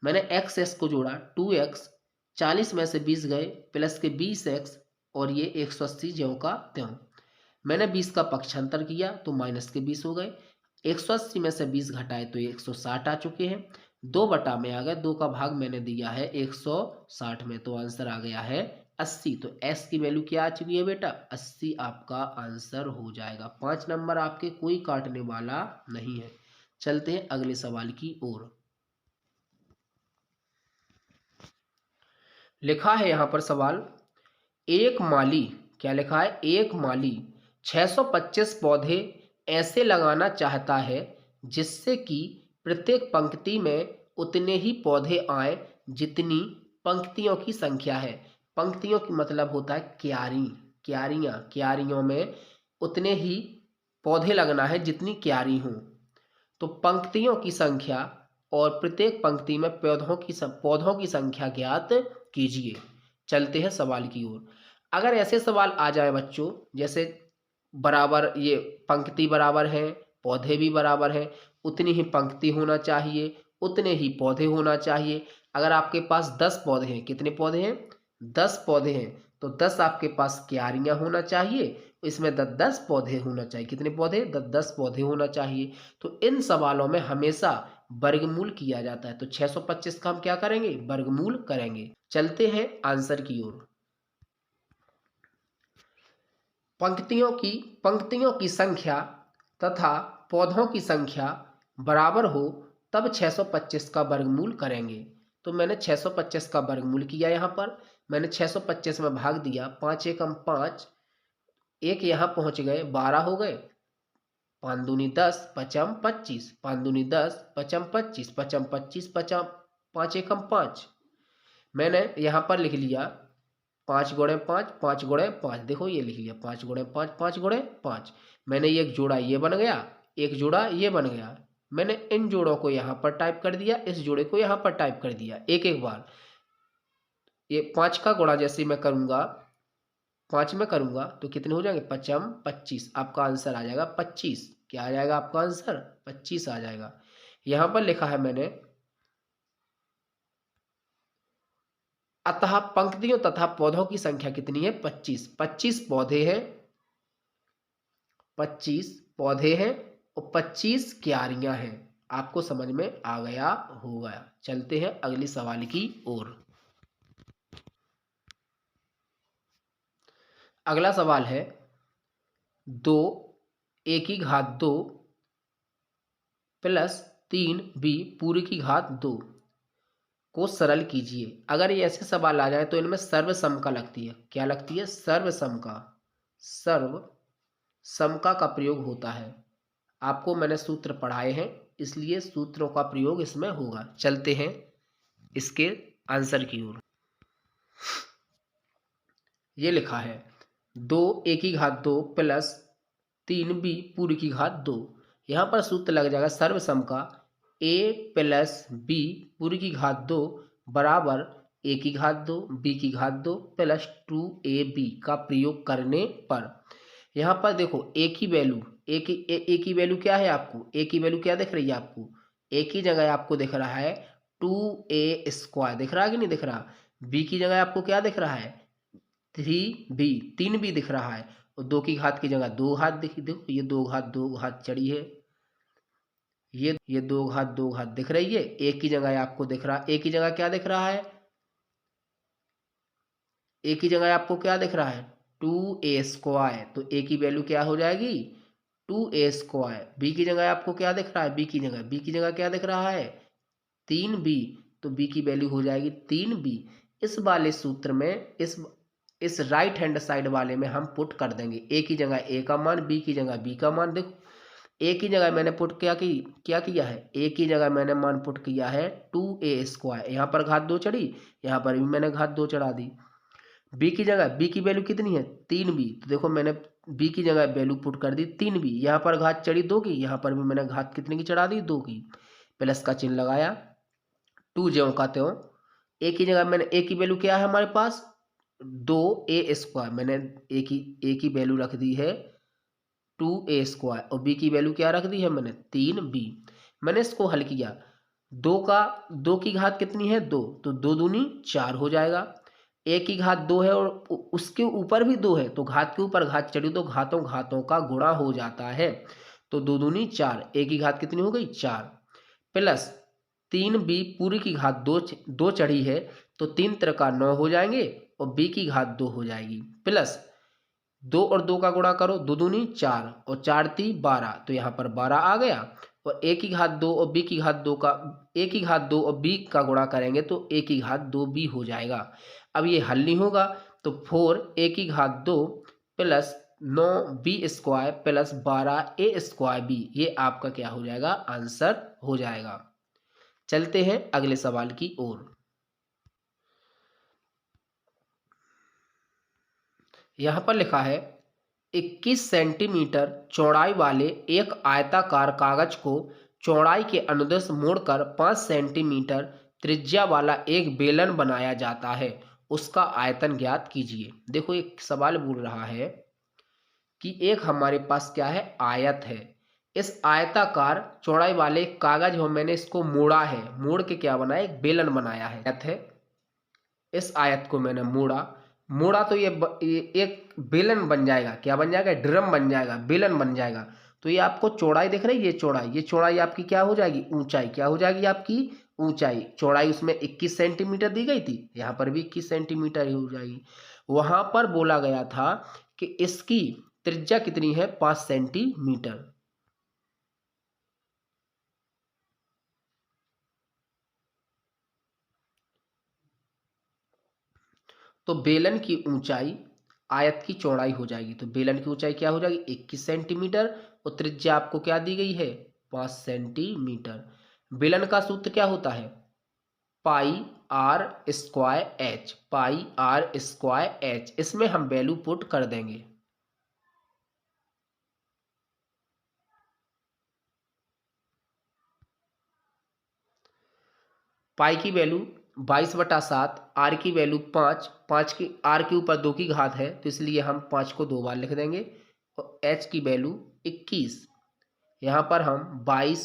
Speaker 1: मैंने एक्स एस को जोड़ा 2x, 40 में से 20 गए प्लस के 20x और ये 180 ज्यों का त्यों। मैंने 20 का पक्षांतर किया तो माइनस के 20 हो गए, 180 में से 20 घटाए तो ये 160 आ चुके हैं, 2 बटा में आ गए, 2 का भाग मैंने दिया है 160 में, तो आंसर आ गया है 80। तो s की वैल्यू क्या आ चुकी है बेटा? 80 आपका आंसर हो जाएगा। 5 नंबर आपके कोई काटने वाला नहीं है। चलते हैं अगले सवाल की ओर। लिखा है यहाँ पर सवाल, एक माली, क्या लिखा है? एक माली 625 पौधे ऐसे लगाना चाहता है जिससे कि प्रत्येक पंक्ति में उतने ही पौधे आए जितनी पंक्तियों की संख्या है। पंक्तियों की मतलब होता है क्यारी, क्यारियां, क्यारियों में उतने ही पौधे लगना है जितनी क्यारी हों। तो पंक्तियों की संख्या और प्रत्येक पंक्ति में पौधों की संख्या ज्ञात कीजिए। चलते हैं सवाल की ओर। अगर ऐसे सवाल आ जाए बच्चों, जैसे बराबर ये पंक्ति बराबर है, पौधे भी बराबर हैं, उतनी ही पंक्ति होना चाहिए, उतने ही पौधे होना चाहिए। अगर आपके पास 10 पौधे हैं, कितने पौधे हैं? 10 पौधे हैं, तो 10 आपके पास क्यारियां होना चाहिए, इसमें 10 पौधे होना चाहिए। कितने पौधे? 10 पौधे होना चाहिए। तो इन सवालों में हमेशा वर्गमूल किया जाता है, तो 625 का हम क्या करेंगे? वर्गमूल करेंगे। चलते हैं आंसर की ओर। पंक्तियों की संख्या तथा पौधों की संख्या बराबर हो तब 625 का वर्गमूल करेंगे। तो मैंने 625 का वर्गमूल किया, यहाँ पर मैंने 625 में भाग दिया, 5 एकम 5, एक यहाँ पहुँच गए, 12 हो गए, 5 दूनी 10, पचम 25, 5 दूनी 10, पचम 25, पचम 25, पचम 5 एकम 5। मैंने यहाँ पर लिख लिया 5 गुणे 5, 5 गुणे 5, देखो ये लिख लिया 5 गुणे 5, 5 गुणे 5। मैंने एक जोड़ा ये बन गया, एक जोड़ा ये बन गया। मैंने इन जोड़ों को यहाँ पर टाइप कर दिया, इस जोड़े को यहाँ पर टाइप कर दिया एक एक बार। ये 5 का गुणा जैसे मैं करूँगा, 5 में करूँगा तो कितने हो जाएंगे? पचम 25, आपका आंसर आ जाएगा 25। क्या आ जाएगा आपका आंसर? 25 आ जाएगा। यहाँ पर लिखा है मैंने, अतः पंक्तियों तथा पौधों की संख्या कितनी है? 25। 25 पौधे हैं 25 पौधे हैं और 25 क्यारियां हैं। आपको समझ में आ गया होगा। चलते हैं अगले सवाल की ओर। अगला सवाल है 2 a की घात 2 प्लस 3b पूरी की घात 2 को सरल कीजिए। अगर ये ऐसे सवाल आ जाए तो इनमें सर्वसमका लगती है। क्या लगती है? सर्वसमका। सर्वसमका का प्रयोग होता है। आपको मैंने सूत्र पढ़ाए हैं, इसलिए सूत्रों का प्रयोग इसमें होगा। चलते हैं इसके आंसर की ओर। ये लिखा है 2 a की घात 2 प्लस 3b पूरी की घात 2। यहाँ पर सूत्र लग जाएगा सर्वसम का a प्लस b पूरी की घात 2 बराबर a की घात 2 b की घात 2 प्लस 2ab का प्रयोग करने पर। यहाँ पर देखो a की वैल्यू a की वैल्यू क्या है? आपको a की वैल्यू क्या दिख रही है? आपको a की जगह आपको दिख रहा है 2a स्क्वायर। दिख रहा है कि नहीं दिख रहा? b की जगह आपको क्या दिख रहा है? 3b 3b दिख रहा है। और 2 की घात की जगह 2 घात देखो ये 2 घात चढ़ी है। ये 2 घात दिख रही है। एक की जगह आपको दिख रहा है, एक की जगह क्या दिख रहा है? एक की जगह आपको क्या दिख रहा है? 2a square. तो a की वैल्यू क्या हो जाएगी? 2a square. b की जगह आपको क्या दिख रहा है? b की जगह क्या दिख रहा है? 3b। तो b की वैल्यू हो जाएगी 3b। इस वाले सूत्र में इस राइट हैंड साइड वाले में हम पुट कर देंगे a की जगह a का मान, b की जगह b का मान। देखो a की जगह मैंने पुट क्या किया है? a की जगह मैंने मान पुट किया है 2a स्क्वायर। यहाँ पर घात 2 चढ़ी, यहाँ पर भी मैंने घात 2 चढ़ा दी। b की जगह b की वैल्यू कितनी है? 3b। तो देखो मैंने b की जगह वैल्यू पुट कर दी 3b। यहाँ पर घात चढ़ी 2 की, यहाँ पर भी मैंने घात कितने की चढ़ा दी? 2 की। प्लस का चिन्ह लगाया, 2 ज्यों का त्यों। a की जगह मैंने a की वैल्यू क्या है हमारे पास? 2a square. मैंने a की वैल्यू रख दी है 2a स्क्वायर और b की वैल्यू क्या रख दी है मैंने? 3b। मैंने इसको हल किया। 2 की घात कितनी है? 2। तो 2 दूनी 4 हो जाएगा। a की घात 2 है और उसके ऊपर भी 2 है, तो घात के ऊपर घात चढ़ी तो घातों घातों का गुणा हो जाता है। तो 2 दूनी 4, a की घात कितनी हो गई? 4 प्लस 3b पूरी की घात 2 चढ़ी है, तो 3 त्रिका 9 हो जाएंगे और b की घात 2 हो जाएगी। प्लस 2 और 2 का गुणा करो, 2 दूनी 4 और 4 ती 12, तो यहाँ पर 12 आ गया। और a की घात 2 और b की घात 2 का a की घात 2 और b का गुणा करेंगे तो a की घात 2b हो जाएगा। अब ये हल नहीं होगा तो 4a की घात 2 plus 9b square plus 12a square b, ये आपका क्या हो जाएगा? आंसर हो जाएगा। चलते हैं अगले सवाल की ओर। यहाँ पर लिखा है 21 सेंटीमीटर चौड़ाई वाले एक आयताकार कागज को चौड़ाई के अनुदिश मोड़कर 5 सेंटीमीटर त्रिज्या वाला एक बेलन बनाया जाता है, उसका आयतन ज्ञात कीजिए। देखो एक सवाल बोल रहा है कि एक हमारे पास क्या है? आयत है। इस आयताकार चौड़ाई वाले कागज हो, मैंने इसको मोड़ा है, मोड़ के क्या बनाया? एक बेलन बनाया है। आयत है, इस आयत को मैंने मोड़ा तो ये एक बेलन बन जाएगा। क्या बन जाएगा? ड्रम बन जाएगा, बेलन बन जाएगा। तो ये आपको चौड़ाई दिख रही है, ये चौड़ाई आपकी क्या हो जाएगी? ऊंचाई। क्या हो जाएगी आपकी? ऊंचाई। चौड़ाई उसमें 21 सेंटीमीटर दी गई थी, यहाँ पर भी 21 सेंटीमीटर ही हो जाएगी। वहां पर बोला गया था कि इसकी त्रिज्या कितनी है? 5 सेंटीमीटर। तो बेलन की ऊंचाई आयत की चौड़ाई हो जाएगी। तो बेलन की ऊंचाई क्या हो जाएगी? 21 सेंटीमीटर और त्रिज्या आपको क्या दी गई है? 5 सेंटीमीटर। बेलन का सूत्र क्या होता है? Pi R square H, pi R square H. इसमें हम वैल्यू पुट कर देंगे। पाई की वैल्यू 22/7, आर की वैल्यू 5, 5 की आर के ऊपर 2 की घात है तो इसलिए हम 5 को 2 बार लिख देंगे। और एच की वैल्यू 21। यहाँ पर हम 22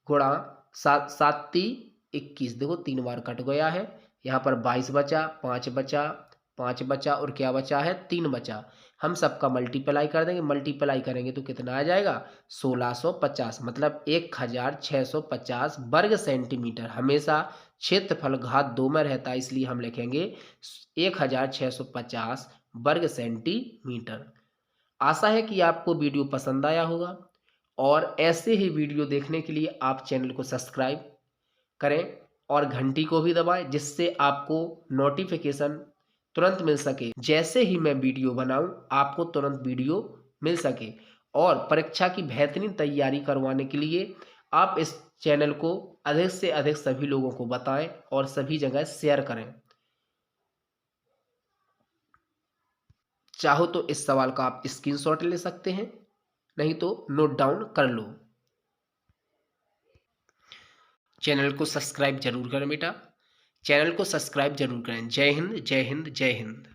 Speaker 1: गुणा 7, 7 × 3 = 21। देखो 3 बार कट गया है। यहाँ पर 22 बचा, 5 बचा, 5 बचा और क्या बचा है 3 बचा। हम सबका मल्टीप्लाई कर देंगे, मल्टीप्लाई करेंगे तो कितना आ जाएगा 1650, मतलब 1650 वर्ग सेंटीमीटर। हमेशा क्षेत्रफल घात 2 में रहता है, इसलिए हम लिखेंगे 1650 वर्ग सेंटीमीटर। आशा है कि आपको वीडियो पसंद आया होगा और ऐसे ही वीडियो देखने के लिए आप चैनल को सब्सक्राइब करें और घंटी को भी दबाएं, जिससे आपको नोटिफिकेशन तुरंत मिल सके। जैसे ही मैं वीडियो बनाऊं आपको तुरंत वीडियो मिल सके। और परीक्षा की बेहतरीन तैयारी करवाने के लिए आप इस चैनल को अधिक से अधिक सभी लोगों को बताएं और सभी जगह शेयर करें। चाहो तो इस सवाल का आप स्क्रीनशॉट ले सकते हैं, नहीं तो नोट डाउन कर लो। चैनल को सब्सक्राइब जरूर करें बेटा, चैनल को सब्सक्राइब जरूर करें। जय हिंद, जय हिंद, जय हिंद।